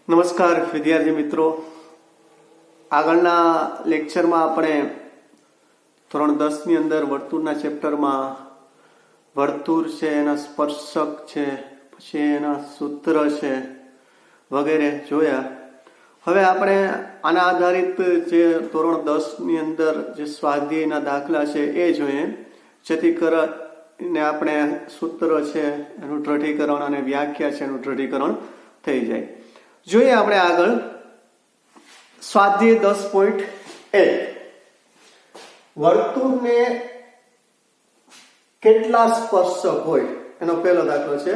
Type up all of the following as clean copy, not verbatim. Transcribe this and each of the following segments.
નમસ્કાર વિદ્યાર્થી મિત્રો, આગળના લેક્ચરમાં આપણે ધોરણ 10 ની અંદર વર્તુળના ચેપ્ટરમાં વર્તુળ છે, એના સ્પર્શક છે, પછી એના સૂત્ર છે વગેરે જોયા. હવે આપણે આના આધારિત જે ધોરણ 10 ની અંદર જે સ્વાધ્યાયના દાખલા છે એ જોઈએ, જેથી કરીને આપણે સૂત્ર છે એનું દ્રઢીકરણ અને વ્યાખ્યા છે એનું દ્રઢીકરણ થઈ જાય. જોઈએ આપણે આગળ સ્વાધ્યાય 10.1 વર્તુળને કેટલા સ્પર્શક હોય એનો પહેલો દાખલો છે.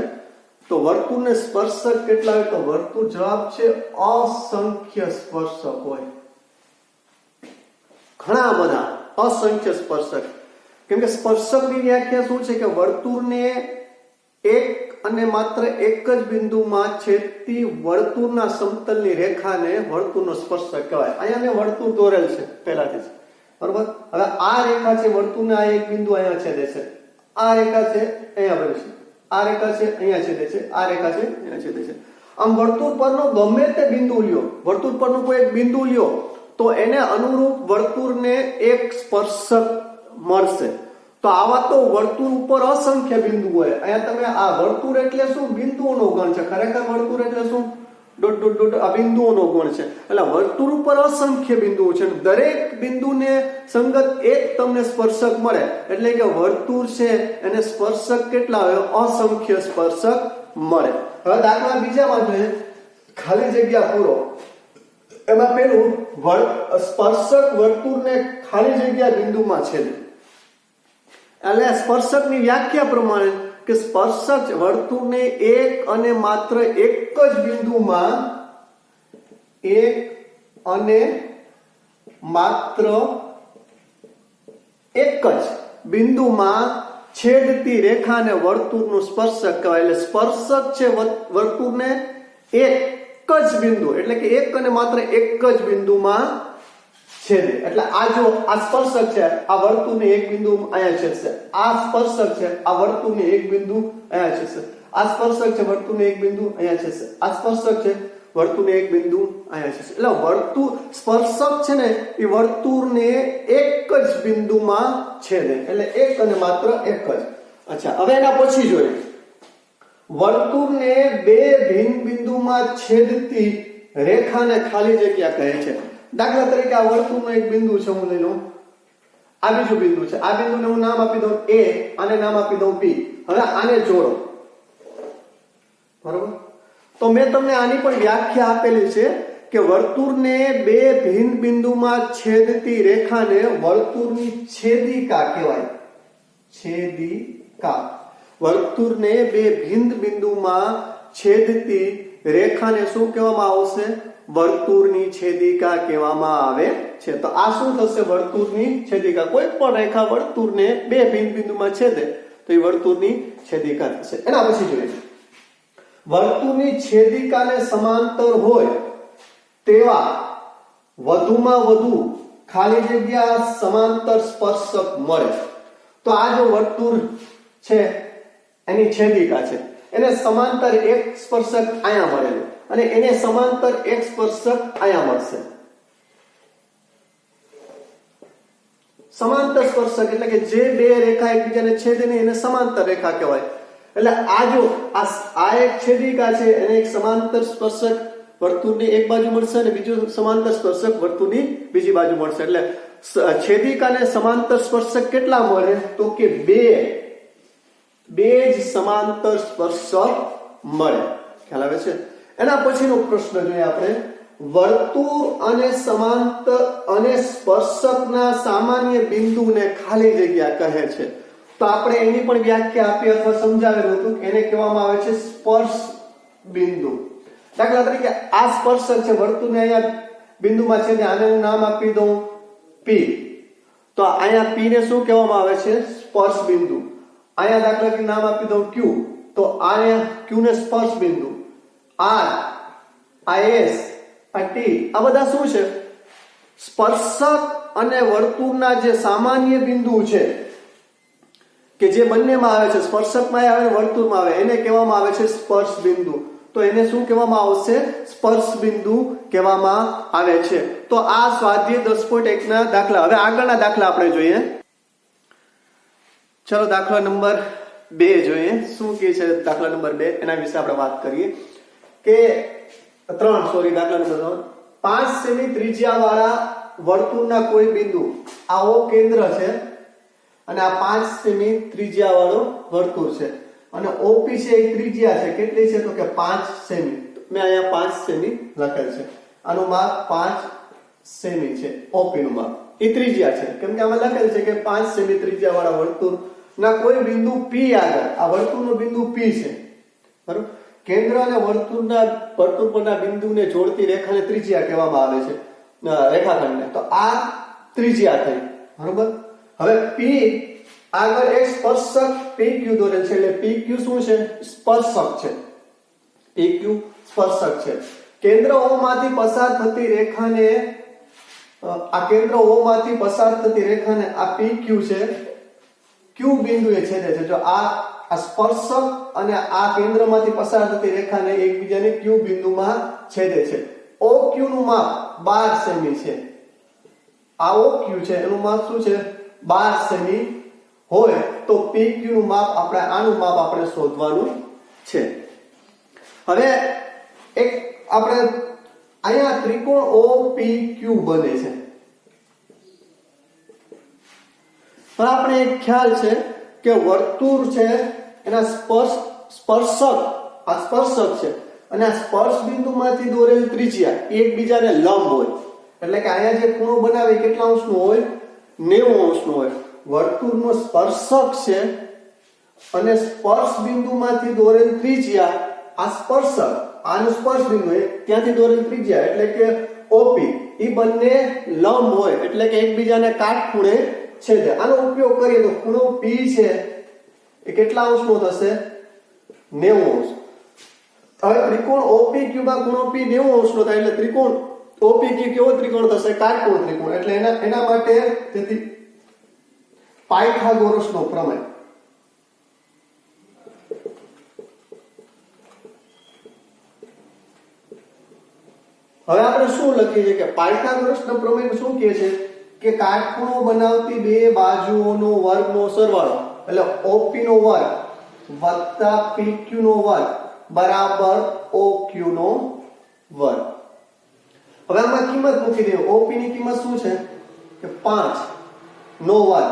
તો વર્તુળને સ્પર્શક કેટલા હોય? તો વર્તુળ જવાબ છે અસંખ્ય સ્પર્શક હોય, ઘણા બધા અસંખ્ય સ્પર્શક. કેમ કે સ્પર્શકની વ્યાખ્યા શું છે કે વર્તુળને એક અને માત્ર એક જ બિંદુમાં છેદતી વર્તુળના સમતલની રેખાને વર્તુળનો સ્પર્શક કહેવાય. અહીંયા મેં વર્તુળ દોરેલ છે પહેલાથી જ, બરોબર. હવે આ રેખા છે વર્તુળને, આ એક બિંદુ અહીંયા છેદે છે, આ રેખા છે અહીંયા બને છે, આ રેખા છે અહીંયા છેદે છે, આ રેખા છે અહીંયા છેદે છે. આમ વર્તુળ પરનો ગમે તે બિંદુ લ્યો, વર્તુળ પરનો કોઈ એક બિંદુ લ્યો તો એને અનુરૂપ વર્તુળને એક સ્પર્શક મળશે. તો આવા તો વર્તુળ ઉપર અસંખ્ય બિંદુ હોય. અહીંયા તમે આ વર્તુળ એટલે શું? બિંદુઓનો ગણ છે. ખરેખર વર્તુળ એટલે શું? ડોટ ડોટ ડોટ આ બિંદુઓનો ગણ છે. એટલે વર્તુળ ઉપર અસંખ્ય બિંદુઓ છે, દરેક બિંદુને સંગત એક તમને સ્પર્શક મળે. એટલે કે વર્તુળ છે એને સ્પર્શક કેટલા હોય? અસંખ્ય સ્પર્શક મળે. હવે દાખલા બીજામાં જોઈએ, ખાલી જગ્યા પૂરો. એમાં પેલું સ્પર્શક વર્તુળને ખાલી જગ્યા બિંદુમાં છેદે. એટલે સ્પર્શકની વ્યાખ્યા પ્રમાણે કે સ્પર્શક વર્તુળને એક અને માત્ર એક જ બિંદુમાં, એક અને માત્ર એક જ બિંદુમાં છેદતી રેખાને વર્તુળનું સ્પર્શક કહેવાય. એટલે સ્પર્શક છે વર્તુળને એક જ બિંદુ, એટલે કે એક અને માત્ર એક જ બિંદુમાં છેદે. એટલે આ જો આ સ્પર્શક છે, આ વર્તુળની એક બિંદુ અહીંયા છેદશે, આ સ્પર્શક છે આ વર્તુળની એક બિંદુ અહીંયા છેદશે, આ સ્પર્શક છે વર્તુળની એક બિંદુ અહીંયા છેદશે, આ સ્પર્શક છે વર્તુળની એક બિંદુ અહીંયા છેદશે. એટલે વર્તુળ સ્પર્શક છે ને એ વર્તુળને એક જ બિંદુમાં છેદે, એટલે એક અને માત્ર એક જ. અચ્છા, હવે એના પછી જોઈએ વર્તુળને બે ભિન્ન બિંદુમાં છેદતી રેખાને ખાલી જગ્યા કહે છે. દાખલા તરીકે આ વર્તુળનો એક બિંદુ છે, હું લઈ લઉં, આ બીજું બિંદુ છે, આ બિંદુને હું નામ આપી દઉં A, આને નામ આપી દઉં B. હવે આને જોડો, બરોબર. તો મેં તમને આની પણ વ્યાખ્યા આપેલી છે કે વર્તુળને બે ભિન્ન બિંદુમાં છેદતી રેખાને વર્તુળની છેદિકા કહેવાય. છેદિકા. વર્તુળને બે ભિન્ન બિંદુમાં છેદતી રેખાને શું કહેવામાં આવશે? વર્તુળની છેદિકા કહેવામાં આવે છે. તો આ શું થશે? વર્તુળની છેદિકા. કોઈ પણ રેખા વર્તુળને બે ભિન્ન બિંદુમાં છેદે તો એ વર્તુળની છેદિકા થશે. એના પછી જોઈએ વર્તુળની છેદિકાને સમાંતર હોય તેવા વધુમાં વધુ ખાલી જગ્યા સમાંતર સ્પર્શક મળે. તો આ જો વર્તુળ છે એની છેદિકા છે, એને સમાંતર એક સ્પર્શક અહીંયા મળેલું અને એને સમાંતર એક સ્પર્શક અહીંયા મળશે. સમાંતર સ્પર્શક એટલે કે જે બે રેખા એકબીજાને છેદે ને એને સમાંતર રેખા કહેવાય. એટલે આ જો આ એક છેદિકા છે, એને એક સમાંતર સ્પર્શક વર્તુળની એક બાજુ મળશે અને બીજું સમાંતર સ્પર્શક વર્તુળની બીજી બાજુ મળશે. એટલે છેદિકાને સમાંતર સ્પર્શક કેટલા મળે? તો કે બે જ સમાંતર સ્પર્શક મળે. ખ્યાલ આવે છે? એના પછીનો પ્રશ્ન જોઈએ આપણે, વર્તુળ અને સમાંતર અને સ્પર્શકના સામાન્ય બિંદુને ખાલી જગ્યા કહે છે. તો આપણે એની પણ વ્યાખ્યા આપી અથવા સમજાવેલું હતું. એને કહેવામાં આવે છે સ્પર્શ બિંદુ. દાખલા તરીકે આ સ્પર્શક છે વર્તુળને અહીંયા બિંદુમાં છે, આને હું નામ આપી દઉં P. તો અહીંયા P ને શું કહેવામાં આવે છે? સ્પર્શ બિંદુ. અહીંયા દાખલા તરીકે નામ આપી દઉં Q. તો આ Q ને સ્પર્શ બિંદુ. R, S, T આ બધા શું છે? સ્પર્શક અને વર્તુળના જે સામાન્ય બિંદુ છે કે જે બંનેમાં આવે છે, સ્પર્શકમાં આવે વર્તુળમાં આવે, એને કહેવામાં આવે છે સ્પર્શ બિંદુ. તો તો એને શું કહેવામાં આવશે? સ્પર્શ બિંદુ કહેવામાં આવે છે. તો આ સ્વાધ્યાય 10.1 ના દાખલા. હવે આગળના દાખલા આપણે જોઈએ. ચલો દાખલા નંબર 2 જોઈએ. શું કહે છે દાખલા નંબર 2? એના વિશે આપણે વાત કરીએ કે 3 સોરી દાખલા નંબર 3. 5 સેમી ત્રિજ્યા વાળા વર્તુળના કોઈ બિંદુ, આ O કેન્દ્ર છે અને આ 5 સેમી ત્રિજ્યા વાળો વર્તુળ છે અને OP છે એ ત્રિજ્યા છે. કેટલી છે? તો કે 5 સેમી. મેં અહીંયા 5 સેમી લખેલ છે. આનું માપ 5 સેમી છે. OP નું માપ એ ત્રિજ્યા છે, કેમ કે આમાં લખેલ છે કે 5 સેમી ત્રિજ્યા વાળા વર્તુળના કોઈ બિંદુ P આગળ, આ વર્તુળનું બિંદુ P છે, બરોબર. કેન્દ્ર અને વર્તુળ પરના બિંદુને જોડતી રેખાને ત્રિજ્યા કહેવામાં આવે છે, રેખાખંડને. તો આ ત્રિજ્યા થઈ, બરોબર. હવે P આગળ એક સ્પર્શક PQ દોરેલ છે, એટલે PQ શું છે? સ્પર્શક છે. PQ સ્પર્શક છે. કેન્દ્ર O માંથી પસાર થતી રેખાને, આ કેન્દ્ર O માંથી પસાર થતી રેખાને આ PQ છે, Q બિંદુએ છેદે છે. જો આ સ્પર્શક અને આ કેન્દ્રમાંથી પસાર થતી રેખાને એકબીજાને Q બિંદુમાં છેદે છે. OQ નું માપ 12 સેમી છે. આ OQ છે, એનું માપ શું છે? 12 સેમી હોય તો PQ નું માપ આપણે, આનું માપ આપણે શોધવાનું છે. હવે એક આપણે અહીંયા ત્રિકોણ OPQ બને છે. હવે આપણે એક ખ્યાલ છે કે વર્તુળ છે એના સ્પર્શક, આ સ્પર્શક છે અને આ સ્પર્શ બિંદુમાંથી દોરેલ ત્રિજ્યા એકબીજાને લંબ હોય. એટલે કે અહીંયા જે ખૂણો બનાવે કેટલા અંશનો હોય? 90 અંશનો હોય. વર્તુળનો સ્પર્શક છે અને સ્પર્શ બિંદુમાંથી દોરેલ ત્રિજ્યા, આ સ્પર્શક, આનું સ્પર્શ બિંદુ ત્યાંથી દોરેલ ત્રિજ્યા એટલે કે OP, એ બંને લંબ હોય, એટલે કે એકબીજાને કાટખૂણે છેદે. આનો ઉપયોગ કરીએ તો ખૂણો P છે એ કેટલા અંશનો થશે? 90 અંશ. હવે ત્રિકોણ OPQ માં ખૂણો P 90 અંશનો થાય એટલે ત્રિકોણ OPQ કેવો ત્રિકોણ થશે? કાટકોણ ત્રિકોણ. એટલે એના માટે તેથી પાયથાગોરસનો પ્રમેય. હવે આપણે શું લખીએ છીએ કે પાયથાગોરસનો પ્રમેય શું કહે છે કે કાટખૂણો બનાવતી બે બાજુઓનો વર્ગનો સરવાળો, એટલે OP નો વર્ગ વત્તા PQ નો વર્ગ બરાબર OQ નો વર્ગ. હવે આમાં કિંમત મૂકી દઈએ. OP ની કિંમત શું છે કે 5 નો વર્ગ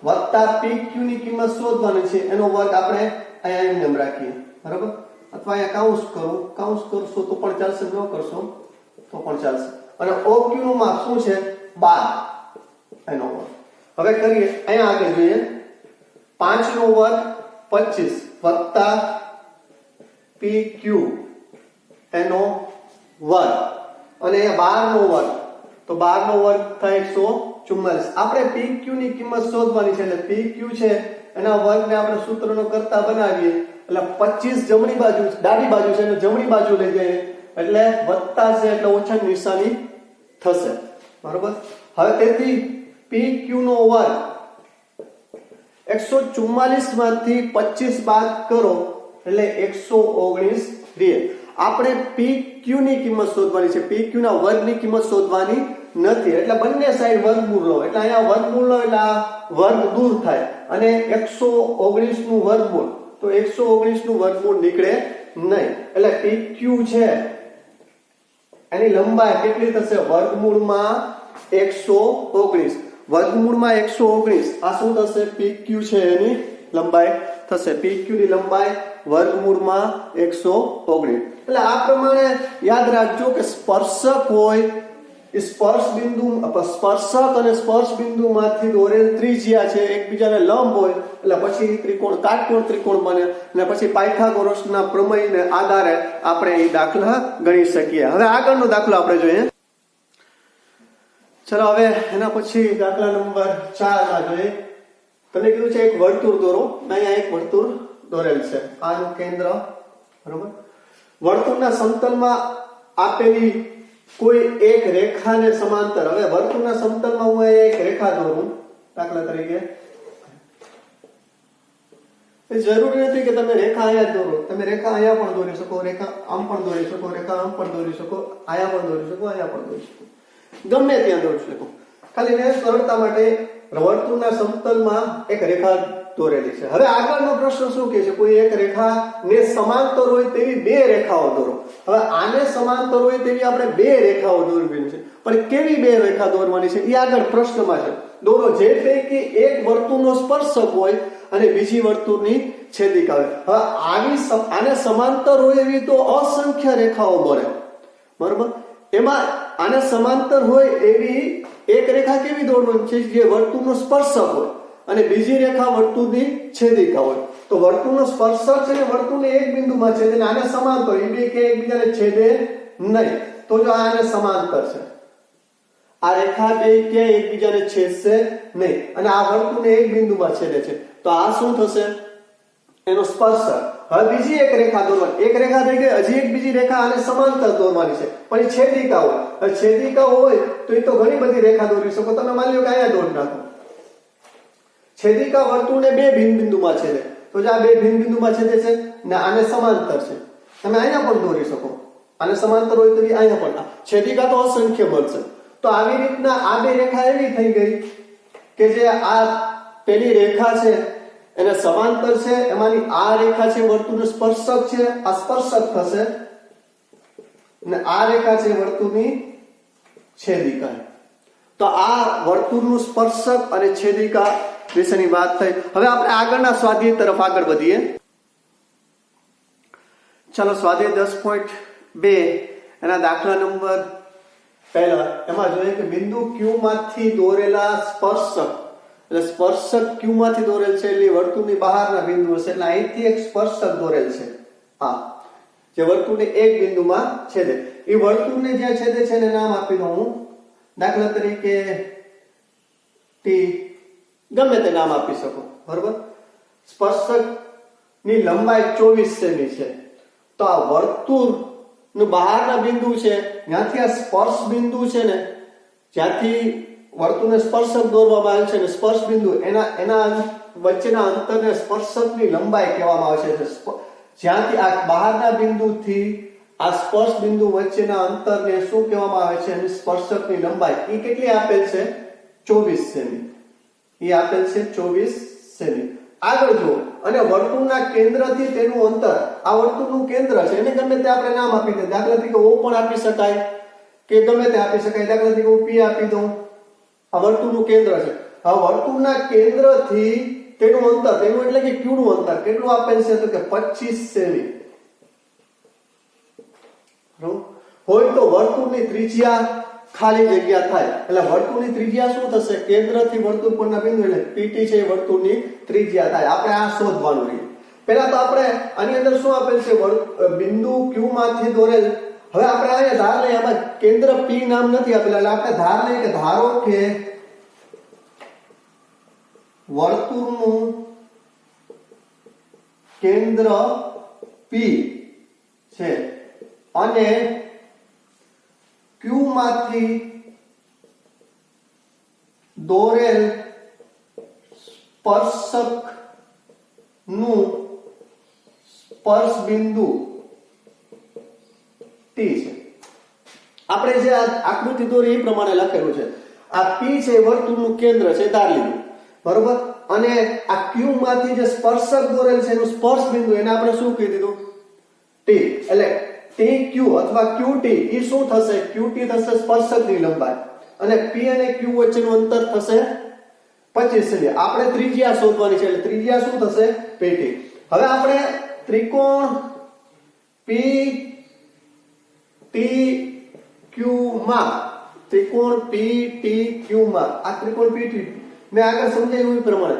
વત્તા PQ ની કિંમત શોધવાની છે, એનો વર્ગ આપણે અહીંયા એમ રાખીએ, બરાબર. અથવા અહીંયા કાઉન્સ કરશો તો પણ ચાલશે, ન કરશો તો પણ ચાલશે. અને OQ નું માપ શું છે? 12 એનો વર્ગ. હવે કરીએ, અહીંયા આગળ જોઈએ. 5 નો વર્ગ 25 વત્તા PQ એનો વર્ગ અને 12 નો વર્ગ, તો 12 નો વર્ગ થાય 144. આપણે PQ ની કિંમત શોધવાની છે, એટલે PQ છે એના વર્ગને આપણે સૂત્રનો કરતા બનાવીએ. એટલે 25 જમણી બાજુ, ડાબી બાજુ છે એટલે જમણી બાજુ લઈ જઈએ, એટલે વત્તા છે એટલે ઓછાની નિશાની થશે, બરોબર. હવે તેથી PQ નો વર્ગ 144 માંથી 25 બાદ કરો એટલે 119 રહે. આપણે PQ ની કિંમત શોધવાની છે, PQ ના વર્ગની કિંમત શોધવાની નથી. એટલે બંને સાઈડ વર્ગમૂળ લો, એટલે અહીંયા વર્ગમૂળ લો એટલે આ વર્ગ દૂર થાય અને 119 નું વર્ગમૂળ, તો 119 નું વર્ગમૂળ નીકળે નહીં. એટલે PQ છે એની લંબાઈ કેટલી થશે? વર્ગમૂળમાં 119. વર્ગમૂળમાં 119 આ શું થશે? PQ છે એની લંબાઈ થશે. PQ ની લંબાઈ વર્ગમૂળમાં 119. એટલે આ પ્રમાણે યાદ રાખજો કે સ્પર્શક હોય એ સ્પર્શક અને સ્પર્શ બિંદુમાંથી દોરેલ ત્રિજ્યા છે એકબીજાને લંબ હોય, એટલે પછી ત્રિકોણ કાટકોણ ત્રિકોણ બને અને પછી પાયથાગોરસના પ્રમેયને આધારે આપણે એ દાખલા ગણી શકીએ. હવે આગળનો દાખલો આપણે જોઈએ. ચલો હવે એના પછી દાખલા નંબર 4 માં જોઈએ. તમે કીધું છે એક વર્તુળ દોરો. અહીંયા એક વર્તુળ દોરેલ છે, આનું કેન્દ્ર, બરોબર. વર્તુળના સમતલમાં આપેલી કોઈ એક રેખાને સમાંતર, હવે વર્તુળના સમતલમાં હું એક રેખા દોરું, દાખલા તરીકે એ જરૂરી નથી કે તમે રેખા અહીંયા જ દોરો, તમે રેખા અહીંયા પણ દોરી શકો, રેખા આમ પણ દોરી શકો, રેખા આમ પણ દોરી શકો, અહીંયા પણ દોરી શકો, અહીંયા પણ દોરી શકો, ગમે ત્યાં દોરી શકો. ખાલી ને સરળતા માટે વર્તુળના સમતલમાં એક રેખા દોરેલી છે. હવે આગળનો પ્રશ્ન શું કહે છે? કોઈ એક રેખા ને સમાંતર હોય તેવી બે રેખાઓ દોરો. હવે આને સમાંતર હોય તેવી આપણે બે રેખાઓ દોરવી છે, પણ કેવી બે રેખા દોરવાની છે એ આગળ પ્રશ્નમાં છે. દોરો જે પૈકી એક વર્તુળનો સ્પર્શક હોય અને બીજી વર્તુળની છેદિકા હોય. હવે આને સમાંતર હોય એવી તો અસંખ્ય રેખાઓ બને, બરોબર. એમાં આને સમાંતર હોય એવી એક રેખા કેવી દોરવાની છે? જે વર્તુળનો સ્પર્શક હોય અને બીજી રેખા વર્તુળની છેદિકા હોય. તો વર્તુળનો સ્પર્શક છે ને વર્તુળને એક બિંદુમાં છેદે, આને સમાંતર, એ બે કે એકબીજાને છેદે નહીં. તો જો આને સમાંતર છે, આ રેખા બે કે એકબીજાને છેદશે નહીં, અને આ વર્તુળને એક બિંદુમાં છેદે છે, તો આ શું થશે? એનો સ્પર્શક. હવે બીજી એક રેખા દોરવાની, એક રેખા થઈ ગઈ, હજી એક બીજી રેખા આને સમાંતર દોરવાની છે, પણ એ છેદિકા હોય. હવે છેદિકા હોય તો એ તો ઘણી બધી રેખા દોરી શકો. તમે માની લો કે અહીંયા દોરી નાખો, છેદિકા વર્તુળને બે બિંદુમાં છેદે, તો જે આ બે બિંદુમાં છેદે છે ને આને સમાંતર છે, તમે અહીંયા પણ દોરી શકો. આને સમાંતર હોય તો અહીંયા પણ છેદિકા તો અસંખ્ય બનશે. તો આવી રીતના આ બે રેખા એવી થઈ ગઈ કે જે આ પેલી રેખા છે એને સમાંતર છે, એમાંની આ રેખા છે વર્તુળનું સ્પર્શક છે, આ સ્પર્શક થશે, અને આ રેખા છે વર્તુળની છેદિકા. તો આ વર્તુળનું સ્પર્શક અને છેદિકા વિશેની વાત થઈ. હવે આપણે આગળના સ્વાધ્યાય તરફ આગળ વધીએ. ચાલો સ્વાધ્યાય 10.2 એના દાખલા નંબર પહેલા એમાં જોઈએ કે બિંદુ Q માંથી દોરેલા સ્પર્શક, એટલે સ્પર્શક Q માંથી દોરેલ છે એટલે વર્તુળની બહારના બિંદુ હશે, એટલે અહીંથી એક સ્પર્શક દોરેલ છે, આ જે વર્તુળને એક બિંદુમાં છેદે. એ વર્તુળને જ્યાં છેદે છે એને નામ આપી દઉં હું, દાખલા તરીકે T, ગમે તે નામ આપી શકો, બરોબર. સ્પર્શક ની લંબાઈ 24 સેમી છે. તો આ વર્તુળ નું બહારના બિંદુ છે, ત્યાંથી આ સ્પર્શ બિંદુ છે ને, જ્યાંથી વર્તુળને સ્પર્શક દોરવામાં આવે છે ને, સ્પર્શ બિંદુ એના વચ્ચેના અંતરને સ્પર્શકની લંબાઈ કહેવામાં આવે છે. જ્યાંથી આ બહારના બિંદુથી આ સ્પર્શ બિંદુ વચ્ચેના અંતરને શું કહેવામાં આવે છે? અને સ્પર્શકની લંબાઈ એ કેટલી આપેલ છે? 24 સેમી. એ આપેલ છે 24 સેમી. આગળ જો, અને વર્તુળના કેન્દ્રથી તેનું અંતર, આ વર્તુળનું કેન્દ્ર છે, એને ગમે તે આપણે નામ આપી દે. દાખલા તરીકે O પણ આપી શકાય કે ગમે તે આપી શકાય. દાખલા તરીકે હું P આપી દઉં. આ વર્તુળનું કેન્દ્ર છે. હવે વર્તુળના કેન્દ્રથી તેનું અંતર, તેનું એટલે કે Q નું અંતર કેટલું આપેલ છે? તો કે 25 સેમી હોય. તો વર્તુળની ત્રિજ્યા ખાલી જગ્યા થાય એટલે વર્તુળની ત્રિજ્યા શું થશે? કેન્દ્રથી વર્તુળ પરના બિંદુ એટલે PT છે એ વર્તુળની ત્રિજ્યા થાય. આપણે આ શોધવાનું છે. પહેલા તો આપણે આની અંદર શું આપેલ છે? બિંદુ Q માંથી દોરેલ. હવે આપણે અહીંયા ધાર લઈએ, આમાં કેન્દ્ર P નામ નથી આપેલા, એટલે આપણે ધાર લઈએ કે ધારો કે વર્તુળનું કેન્દ્ર P છે અને Q માંથી દોરેલ સ્પર્શક નું સ્પર્શ બિંદુ T છે. આપણે જે આ આકૃતિ દોરી એ પ્રમાણે લખેલું છે. આ P છે વર્તુળનું કેન્દ્ર છે, ધાર લીધું, બરોબર. અને આ Q માંથી જે સ્પર્શક દોરેલ છે એનું સ્પર્શ બિંદુ, એને આપણે શું કહી દીધું? T. એટલે TQ અથવા QT એ શું થશે? QT થશે સ્પર્શકની લંબાઈ, અને P અને Q વચ્ચેનું અંતર થશે 25 સેમી. આપણે ત્રિજ્યા શોધવાની છે, એટલે ત્રિજ્યા શું થશે? PT. હવે આપણે ત્રિકોણ PTQ માં, ત્રિકોણ PTQ માં, આ ત્રિકોણ PT મેં આગળ સમજાવ્યું એ પ્રમાણે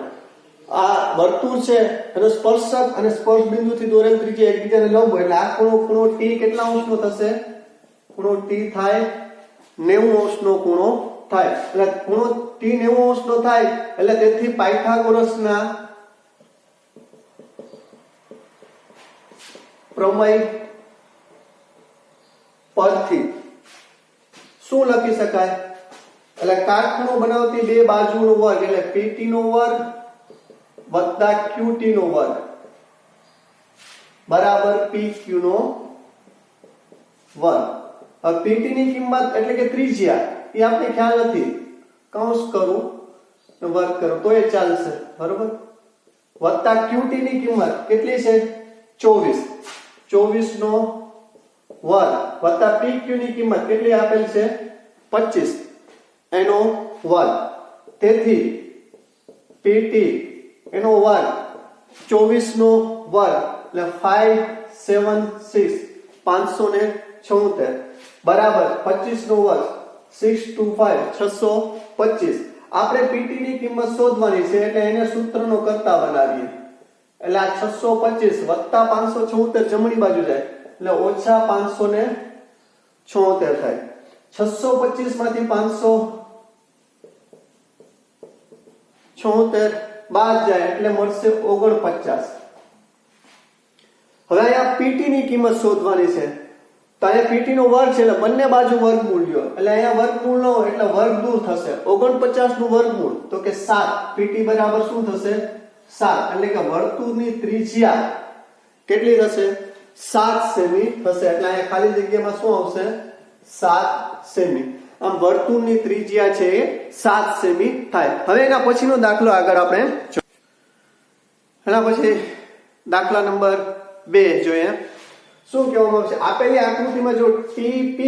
આ વર્તુળ છે એનો સ્પર્શક અને સ્પર્શ બિંદુથી દોરેલ ત્રિજ્યા એકબીજાને લંબ હોય, એટલે આ ખૂણો T કેટલા અંશનો થશે? ખૂણો T થાય 90 અંશનો ખૂણો થાય. એટલે ખૂણો T 90 અંશનો થાય એટલે તેથી પાયથાગોરસના પ્રમેય પરથી શું લખી શકાય? એટલે કાટખૂણો બનાવતી બે બાજુનો વર્ગ એટલે PT નો વર્ગ વત્તા QT નો વર્ગ બરાબર PQ નો વર્ગ. હવે PT ની કિંમત એટલે કે ત્રિજ્યા એ આપણે ખ્યાલ નથી, કૌંસ કરું વર્ગ કરો તો એ ચાલશે, બરોબર. વત્તા QT ની કિંમત કેટલી છે 24 નો વર્ગ વત્તા PQ ની કિંમત કેટલી આપેલ છે 25 એનો વર્ગ. તેથી PT એનો વર્ગ 24 નો વર્ગ એટલે 576 576 બરાબર 25 નો વર્ગ 625 625. આપણે PT ની કિંમત શોધવાની છે એટલે એને સૂત્રનો કરતા બનાવીએ. એટલે આ 625 વત્તા 576 જમણી બાજુ જાય એટલે ઓછા 576 થાય. 625 માંથી 576 બાદ જાય એટલે મળશે 49. હવે અહીંયા PT ની કિંમત શોધવાની છે તો અહીંયા PT નો વર્ગ છે એટલે બંને બાજુ વર્ગમૂળ લ્યો એટલે અહીંયા વર્ગમૂળ નો એટલે વર્ગ દૂર થશે. 49 નું વર્ગમૂળ તો કે 7. PT બરાબર શું થશે 7 એટલે કે વર્તુળની ત્રિજ્યા કેટલી થશે 7 સેમી થશે. એટલે અહીંયા ખાલી જગ્યામાં શું આવશે 7 સેમી. આમ વર્તુળની ત્રિજ્યા છે એ 7 સેમી થાય. હવે એના પછીનો દાખલો આગળ આપણે એના પછી દાખલા નંબર 2 જોઈએ. શું કહેવામાં આવશે આપેલી આકૃતિમાં જો TP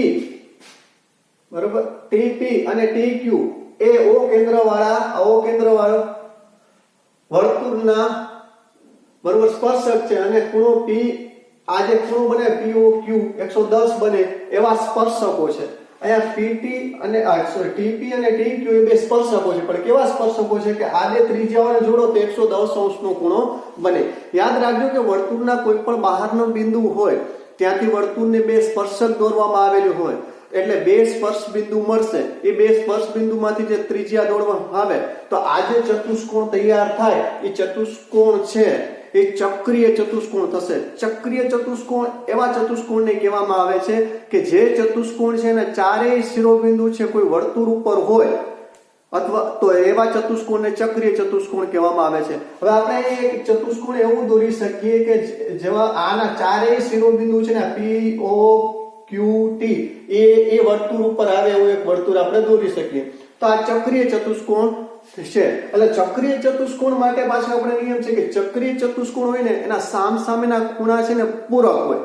બરોબર TP અને TQ એ O કેન્દ્ર વાળા વર્તુળના બરોબર સ્પર્શક છે અને ખૂણો P આ જે ખૂણો બને POQ 110 બને એવા સ્પર્શકો છે. અહીંયા PT અને TP અને TQ એ બે સ્પર્શકો છે પણ કેવા સ્પર્શકો છે કે આ બે ત્રિજ્યાઓને જોડો તો 110 નો ખૂણો બને. યાદ રાખજો કે વર્તુળના કોઈ પણ બહારનો બિંદુ હોય ત્યાંથી વર્તુળને બે સ્પર્શક દોરવામાં આવેલું હોય એટલે બે સ્પર્શ બિંદુ મળશે. એ બે સ્પર્શ બિંદુમાંથી જે ત્રિજ્યા દોરવામાં આવે તો આ જે ચતુષ્કોણ તૈયાર થાય એ ચતુષ્કોણ છે એ ચક્રીય ચતુષ્કોણ થશે. ચક્રીય ચતુષ્કોણ એવા ચતુષ્કોણને કહેવામાં આવે છે કે જે ચતુષ્કોણ છે ને ચારેય શિરોબિંદુ છે કોઈ વર્તુળ ઉપર હોય અથવા તો એવા ચતુષ્કોણને ચક્રીય ચતુષ્કોણ કહેવામાં આવે છે. હવે આપણે એક ચતુષ્કોણ એવું દોરી શકીએ કે જેમાં આના ચારેય શિરોબિંદુ છે ને P O Q T એ વર્તુળ ઉપર આવે એવું એક વર્તુળ આપણે દોરી શકીએ. તો આ ચક્રીય ચતુષ્કોણ છે. એટલે ચક્રીય ચતુષ્કોણ માટે પાછો આપણે નિયમ છે કે ચક્રીય ચતુષ્કોણ હોય ને એના સામસામેના ખૂણા છે ને પૂરક હોય.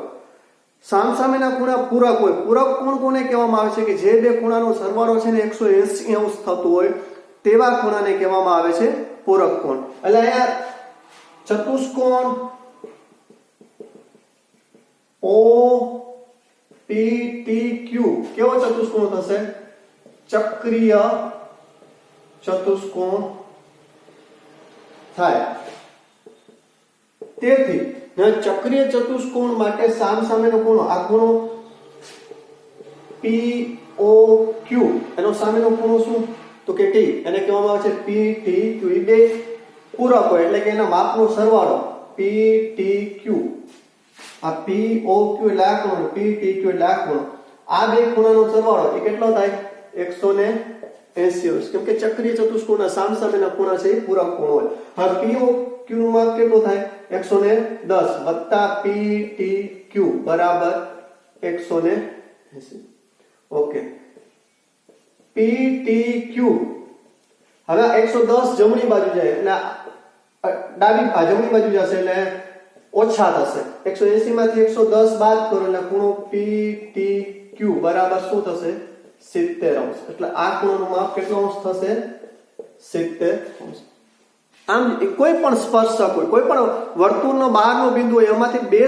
સામસામેના ખૂણા પૂરક હોય. પૂરક કોણ કોને કહેવામાં આવે છે કે જે બે ખૂણાનો સરવાળો છે ને 180 અંશ થતો હોય તેવા ખૂણાને કહેવામાં આવે છે પૂરક કોણ. એટલે અહીંયા ચતુષ્કોણ OPTQ કેવો ચતુષ્કોણ થશે ચક્રીય ચતુષ્કોણ થાય. તેથી ચક્રીય ચતુષ્કોણ માટે સામસામેનો ખૂણો આ ખૂણો POQ એનો સામેનો ખૂણો શું તો કે T એને કહેવામાં આવે છે PTQ. એ બે પૂરક હોય એટલે કે એના માપનો સરવાળો PTQ. આ POQ એટલે આ ખૂણો PTQ એટલે આ ખૂણો આ બે ખૂણાનો સરવાળો એ કેટલો થાય 180 કેમ કે ચક્રીય ચતુષ્કોણના સામસામેના ખૂણા છે એ પૂરક ખૂણો હોય. હવે POQ નું માપ કેટલું થાય 110 વત્તા PTQ બરાબર 180. ઓકે PTQ હવે 110 જમણી બાજુ જાય એટલે જમણી બાજુ જશે એટલે ઓછા થશે. 180 માંથી 110 બાદ કરો એટલે ખૂણો PTQ બરાબર શું થશે 70 અંશ. એટલે આ ખૂણાનું માપ કેટલો અંશ થશે 70 અંશ. આમ કોઈ પણ સ્પર્શક હોય કોઈ પણ વર્તુળનો બહારનો બિંદુ હોય એમાંથી બે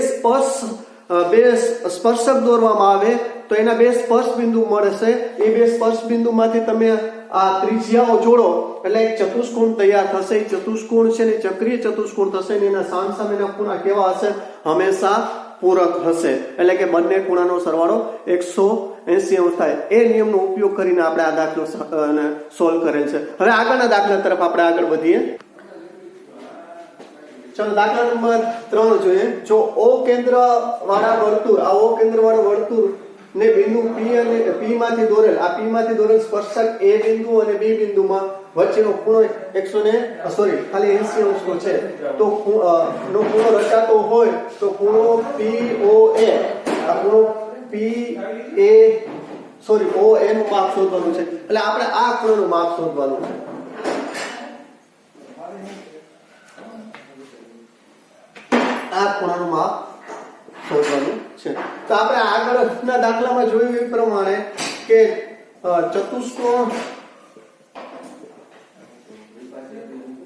સ્પર્શક દોરવામાં આવે તો એના બે સ્પર્શ બિંદુ મળશે. એ બે સ્પર્શ બિંદુમાંથી તમે આ ત્રિજ્યાઓ જોડો એટલે એક ચતુષ્કોણ તૈયાર થશે. એ ચતુષ્કોણ છે ને ચક્રીય ચતુષ્કોણ થશે ને એના સામસામેના ખૂણા કેવા હશે હંમેશા પૂરક હશે. એટલે કે બંને ખૂણાનો સરવાળો 180 અંશ થાય. એ નિયમનો ઉપયોગ કરીને આપણે આ દાખલો સોલ્વ કરેલ છે. હવે આગળના દાખલા તરફ આપણે આગળ વધીએ. ચાલો દાખલા નંબર 3 જોઈએ. જો O કેન્દ્ર વાળા વર્તુળ આ O કેન્દ્ર વાળા વર્તુળ ને બિંદુ P અને P માંથી દોરેલ આ P માંથી દોરેલ સ્પર્શક A બિંદુ અને B બિંદુમાં વચ્ચેનો ખૂણો 80 નો છે તો નો ખૂણો રચાતો હોય તો ખૂણો POA આ ખૂણો OA નું માપ શોધવાનું છે એટલે આપણે આ ખૂણાનું માપ શોધવાનું છે આ ખૂણાનું માપ શોધવાનું છે તો આપણે આગળના દાખલામાં જોયું એ પ્રમાણે કે ચતુષ્કોણ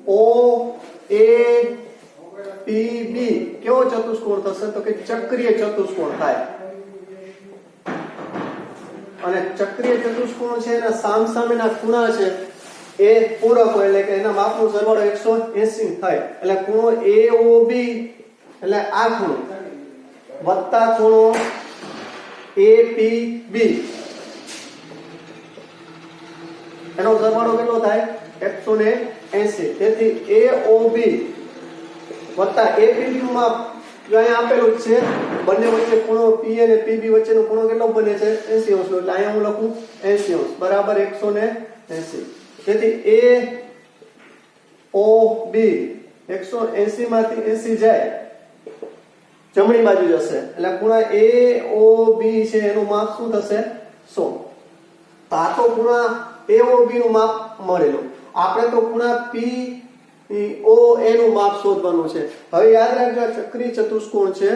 OAPB કેવો ચતુષ્કોણ થશે તો કે ચક્રીય ચતુષ્કોણ થાય અને ચક્રીય ચતુષ્કોણ છે એના સામસામેના ખૂણા છે એ પૂરક હોય એટલે કે એના માપનો સરવાળો 180 થાય એટલે ખૂણો AOB એટલે આ ખૂણો વત્તા ખૂણો APB એનો સરવાળો કેટલો થાય 180 તેથી AOB વત્તા APB નું માપ જો અહીંયા આપેલું જ છે બંને વચ્ચે ખૂણો P અને PB વચ્ચેનો ખૂણો કેટલો બને છે 80 અંશ એટલે અહીંયા હું લખું 80 અંશ બરાબર 180 તેથી AOB 180 માંથી 80 જાય જમણી બાજુ જશે એટલે ખૂણા AOB છે એનું માપ શું થશે 100 તો આ તો ખૂણા AOB નું માપ મળેલું આપણે તો ખૂણા POA નું માપ શોધવાનું છે હવે યાદ રાખજો આ ચક્રી ચતુષ્કોણ છે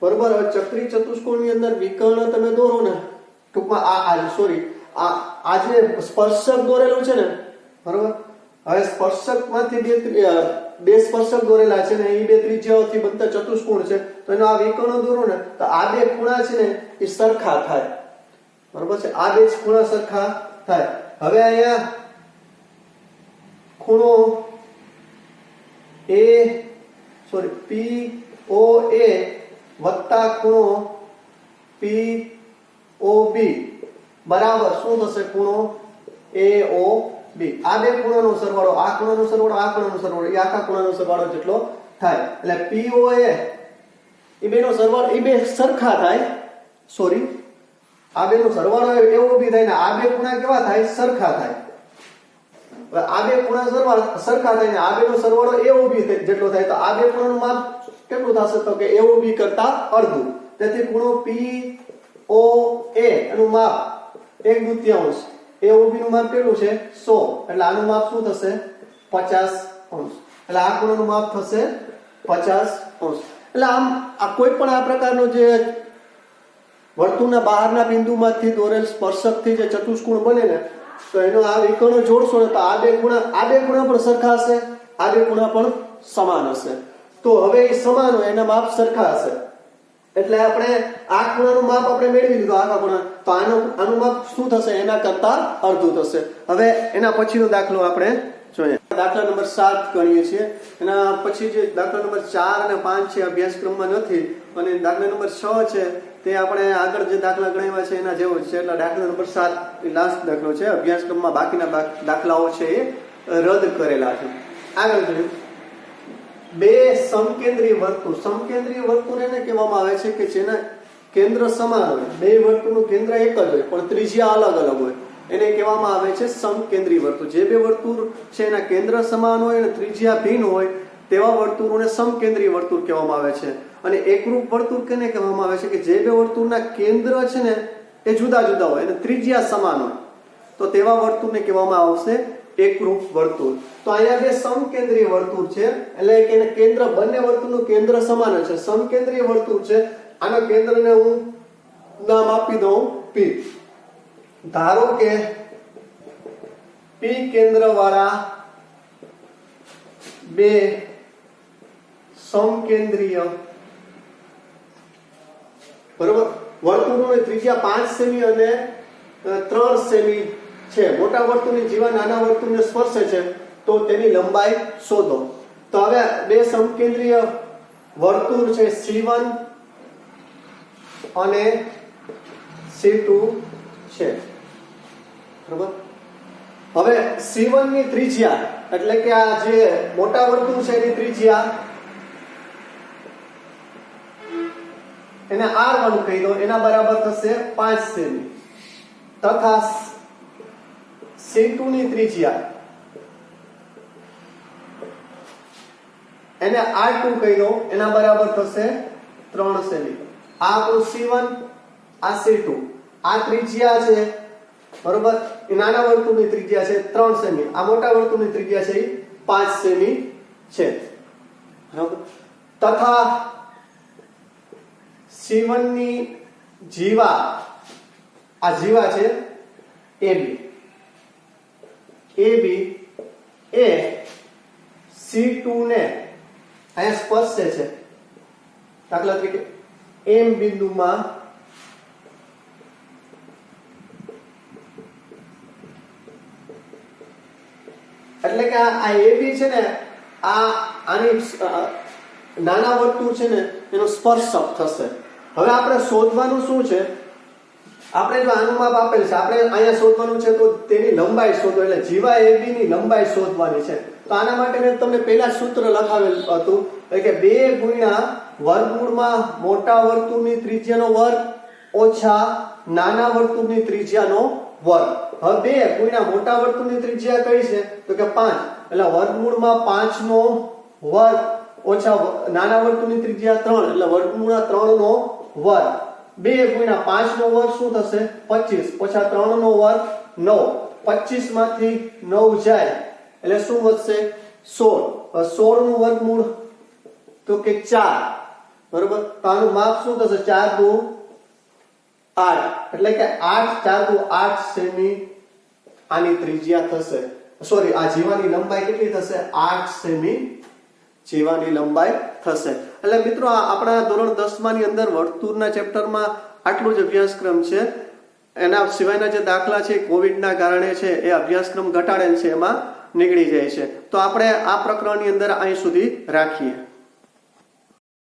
બરોબર હવે ચક્રી ચતુષ્કોણની અંદર વિકર્ણ તમે દોરો ને ટૂંકમાં આ જે સ્પર્શક દોરેલું છે ને બરોબર હવે સ્પર્શકમાંથી બે સ્પર્શક દોરેલા છે ને એ બે ત્રિજ્યાઓથી બનતા ચતુષ્કોણ છે તો એનો આ વિકર્ણ દોરો ને તો આ બે ખૂણા છે ને એ સરખા થાય બરોબર છે આ બે ખૂણા સરખા થાય હવે અહીંયા ખૂણો POA વત્તા ખૂણો POB બરાબર શું થશે ખૂણો AOB આ બે ખૂણાનો સરવાળો આ ખૂણાનો સરવાળો આ ખૂણાનો સરવાળો એ આખા ખૂણાનો સરવાળો જેટલો થાય એટલે POA એ બેનો સરવાળો એ બે સરખા થાય આ બેનો સરવાળો AOB થાય ને આ બે ખૂણા કેવા થાય સરખા થાય આ બે ખૂણા સરખા થાય ને આ બેનો સરવાળો AOB જેટલો થાય તો આ બે ખૂણાનું માપ કેટલું થશે તો કે AOB કરતા અડધું તેથી ખૂણો POA એનું માપ 1/2 AOB નું માપ કેટલું છે 100 એટલે આનું માપ શું થશે 50 અંશ એટલે આ ખૂણાનું માપ થશે 50 અંશ એટલે આમ આ કોઈ પણ આ પ્રકારનો જે વર્તુળના બહારના બિંદુમાંથી દોરેલ સ્પર્શકથી જે ચતુષ્કોણ બને ને તો એનો આ વિકર્ણ જોડશો ને તો આ બે ખૂણા પણ સરખા હશે આ બે ખૂણા પણ સમાન હશે તો હવે એ સમાન હોય એના માપ સરખા હશે એટલે આપણે આ ખૂણાનું માપ આપણે મેળવી લીધું આખા ખૂણા તો આનું માપ શું થશે એના કરતા અડધું થશે હવે એના પછીનો દાખલો આપણે જોઈએ દાખલા નંબર 7 ગણીએ છીએ એના પછી જે દાખલા નંબર 4 અને 5 છે અભ્યાસક્રમમાં નથી અને દાખલા નંબર 6 છે તે આપણે આગળ જે દાખલા ગણાવ્યા છે એના જેવો છે એટલે દાખલા નંબર 7 એ લાસ્ટ દાખલો છે અભ્યાસક્રમમાં બાકીના દાખલાઓ છે એ રદ કરેલા છે આગળ જોઈએ બે સમકેન્દ્રીય વર્તુળ એને કહેવામાં આવે છે કે જેના કેન્દ્ર સમાન હોય બે વર્તુળનું કેન્દ્ર એક જ હોય પણ ત્રિજ્યા અલગ અલગ હોય એને કહેવામાં આવે છે સમકેન્દ્રીય વર્તુળ જે બે વર્તુળ છે એના કેન્દ્ર સમાન હોય અને ત્રિજ્યા ભિન્ન હોય તેવા વર્તુળોને સમકેન્દ્રીય વર્તુળ કહેવામાં આવે છે અને એકરૂપ વર્તુળ કેને કહેવામાં આવે છે કે જે બે વર્તુળના કેન્દ્ર છે ને એ જુદા જુદા હોય અને ત્રિજ્યા સમાન હોય તો તેવા વર્તુળને કહેવામાં આવશે એકરૂપ વર્તુળ તો અહીંયા બે સમકેન્દ્રીય વર્તુળ છે એટલે કે કેન્દ્ર બંને વર્તુળનું કેન્દ્ર સમાન છે સમકેન્દ્રીય વર્તુળ છે આના કેન્દ્રને હું નામ આપી દઉં P ધારો કે P કેન્દ્ર વાળા બે સમકેન્દ્રીય બરોબર વર્તુળોની ત્રિજ્યા 5 સેમી અને 3 સેમી છે મોટા વર્તુળની જીવા નાના વર્તુળને સ્પર્શે છે તો તેની લંબાઈ શોધો તો હવે બે સમકેન્દ્રીય વર્તુળ છે C1 અને C2 છે બરાબર હવે C1 ની ત્રિજ્યા એટલે કે આ જે મોટા વર્તુળ છે એની ત્રિજ્યા એને R1 કહી દો, એના બરાબર થશે 5 સેમી તથા C2 ની ત્રિજ્યા એને R2 કહી દો, એના બરાબર થશે 3 સેમી. આ આપણું C1, આ C2, આ ત્રિજ્યા છે બરોબર, એ નાના વર્તુળની ત્રિજ્યા છે 3 સેમી, આ મોટા વર્તુળની ત્રિજ્યા છે 5 સેમી છે બરાબર. તથા C1 ની જીવા, આ જીવા છે AB એ C2 ને અહીંયા સ્પર્શે છે. દાખલા તરીકે M બિંદુમાં એટલે કે આ AB છે ને, આની નાના વર્તુળ છે ને એનો સ્પર્શક થશે. હવે આપણે શોધવાનું શું છે, આપણે જો આનું માપ આપેલ છે, આપણે અહીંયા શોધવાનું છે તો તેની લંબાઈ શોધો, એટલે જીવા AB ની લંબાઈ શોધવાની છે. તો આના માટે મેં તમને પહેલા સૂત્ર લખાવેલ હતું કે 2 ગુણ્યા વર્ગમૂળમાં મોટા વર્તુળની ત્રિજ્યાનો વર્ગ ઓછા નાના વર્તુળની ત્રિજ્યાનો વર્ગ. હવે 2 ગુણ્યા મોટા વર્તુળની ત્રિજ્યા કઈ છે તો કે 5, એટલે વર્ગમૂળમાં 5 નો વર્ગ ઓછા નાના વર્તુળની ત્રિજ્યા 3, એટલે વર્ગમૂળમાં 3 નો વર્ગ. 2 ગુણ્યા 5 નો વર્ગ શું થશે 25 ઓછા 3 નો વર્ગ 9. 25 માંથી 9 જાય એટલે શું વધશે 16. 16 નું વર્ગમૂળ તો કે 4 બરોબર. તો આનું માપ શું થશે 4 દુ 8, એટલે કે 8 4 દુ 8 સેમી આની ત્રિજ્યા થશે. સોરી, આ જીવાની લંબાઈ કેટલી થશે 8 સેમી જીવાની લંબાઈ થશે. એટલે મિત્રો આપણા ધોરણ 10 ની અંદર વર્તુળના ચેપ્ટરમાં આટલું જ અભ્યાસક્રમ છે. એના સિવાયના જે દાખલા છે કોવિડના કારણે છે એ અભ્યાસક્રમ ઘટાડેલ છે, એમાં નીકળી જાય છે. તો આપણે આ પ્રકરણની અંદર અહીં સુધી રાખીએ.